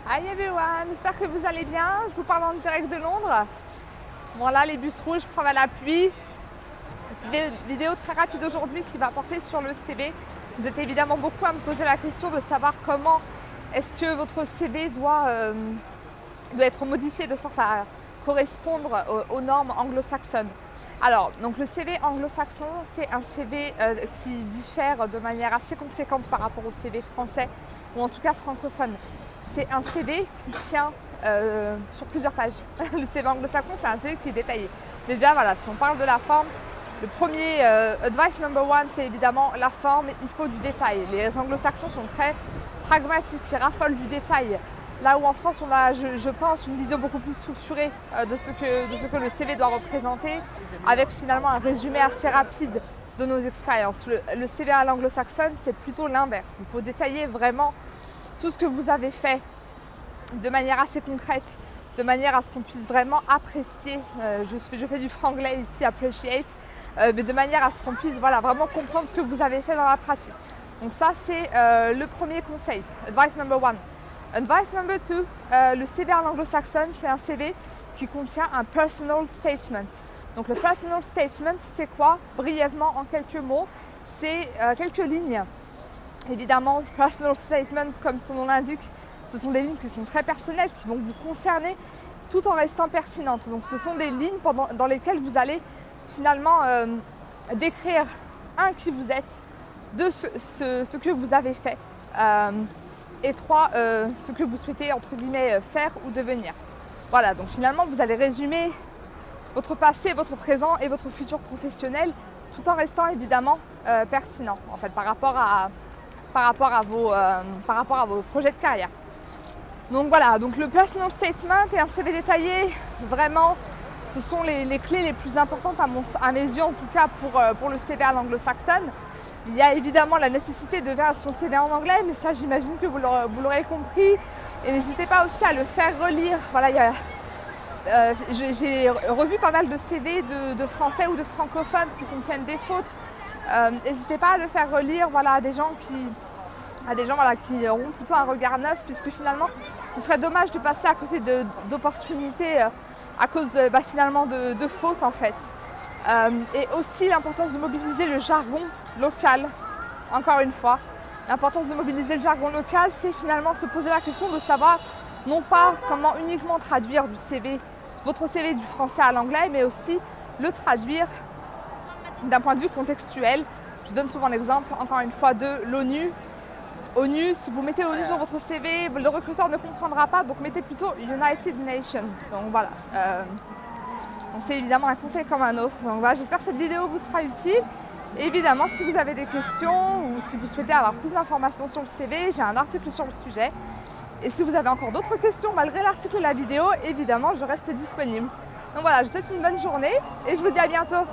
Hi everyone, j'espère que vous allez bien. Je vous parle en direct de Londres. Bon là, les bus rouges prennent à la pluie. Petite vidéo très rapide aujourd'hui qui va porter sur le CV. Vous êtes évidemment beaucoup à me poser la question de savoir comment est-ce que votre CV doit être modifié de sorte à correspondre aux normes anglo-saxonnes. Alors, donc le CV anglo-saxon, c'est un CV qui diffère de manière assez conséquente par rapport au CV français, ou en tout cas francophone. C'est un CV qui tient sur plusieurs pages. Le CV anglo-saxon, c'est un CV qui est détaillé. Déjà, voilà, si on parle de la forme, le premier advice number one, c'est évidemment la forme, il faut du détail. Les anglo-saxons sont très pragmatiques, ils raffolent du détail. Là où en France, on a, je pense, une vision beaucoup plus structurée de ce que le CV doit représenter, avec finalement un résumé assez rapide de nos expériences. Le CV à l'anglo-saxonne, c'est plutôt l'inverse. Il faut détailler vraiment tout ce que vous avez fait de manière assez concrète, de manière à ce qu'on puisse vraiment apprécier. Je fais du franglais ici, appreciate, mais de manière à ce qu'on puisse vraiment comprendre ce que vous avez fait dans la pratique. Donc ça, c'est le premier conseil, advice number one. Advice number two, le CV en anglo-saxonne, c'est un CV qui contient un personal statement. Donc le personal statement, c'est quoi? Brièvement, en quelques mots, c'est quelques lignes. Évidemment, personal statement, comme son nom l'indique, ce sont des lignes qui sont très personnelles, qui vont vous concerner, tout en restant pertinentes. Donc ce sont des lignes dans lesquelles vous allez finalement décrire qui vous êtes, deux, ce que vous avez fait, et trois, ce que vous souhaitez entre guillemets faire ou devenir. Voilà, donc finalement vous allez résumer votre passé, votre présent et votre futur professionnel, tout en restant évidemment pertinent en fait par rapport à vos projets de carrière. Donc voilà, donc le personal statement et un CV détaillé, vraiment, ce sont les clés les plus importantes à mes yeux, en tout cas pour le CV à l'anglo-saxonne. Il y a évidemment la nécessité de faire son CV en anglais, mais ça j'imagine que vous l'aurez compris. Et n'hésitez pas aussi à le faire relire. Voilà, j'ai revu pas mal de CV de français ou de francophones qui contiennent des fautes. N'hésitez pas à le faire relire à des gens qui auront plutôt un regard neuf, puisque finalement ce serait dommage de passer à côté d'opportunités à cause finalement de fautes en fait. Et aussi l'importance de mobiliser le jargon local, encore une fois. L'importance de mobiliser le jargon local, c'est finalement se poser la question de savoir non pas comment uniquement traduire votre CV du français à l'anglais, mais aussi le traduire d'un point de vue contextuel. Je donne souvent l'exemple, encore une fois, de l'ONU. ONU, si vous mettez ONU sur votre CV, le recruteur ne comprendra pas, donc mettez plutôt United Nations. Donc voilà. Donc c'est évidemment un conseil comme un autre. Donc voilà, j'espère que cette vidéo vous sera utile. Et évidemment, si vous avez des questions ou si vous souhaitez avoir plus d'informations sur le CV, j'ai un article sur le sujet. Et si vous avez encore d'autres questions malgré l'article et la vidéo, évidemment, je reste disponible. Donc voilà, je vous souhaite une bonne journée et je vous dis à bientôt.